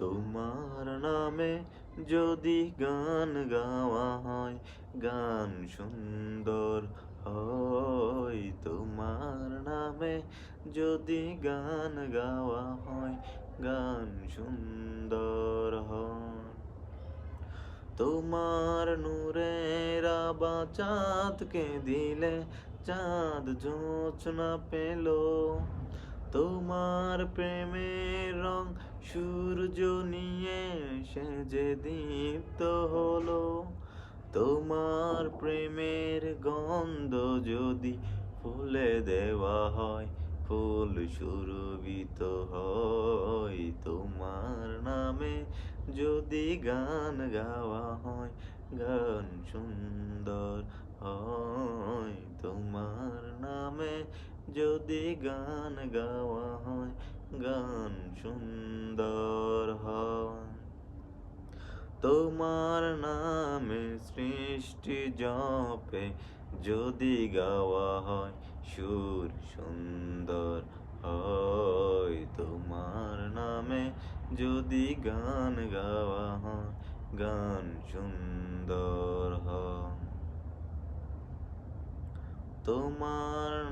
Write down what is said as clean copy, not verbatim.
তোমার নামে যদি গান গাওয়া হয়, গান সুন্দর হয়। তোমার নামে যদি গান গাওয়া হয়, গান সুন্দর হয়। তোমার নূরের আভা চাঁদকে দিলে, চাঁদ জোছনা পেল। তোমার প্রেমের রং সূর্য নিয়ে সে যে দীপ্ত হলো। তোমার প্রেমের গন্ধ যদি ফুলে দেওয়া হয়, ফুল সুরভিত হয়। তোমার নামে যদি গান গাওয়া হয়, গান সুন্দর হয়। তোমার নামে যদি গান গাওয়া হয়, গান সুন্দর হয়। তোমার নামে সৃষ্টি জপে যদি গাওয়া হয়, সুর সুন্দর হয়। তোমার নামে যদি গান গাওয়া হয়, গান সুন্দর হয়। তোমার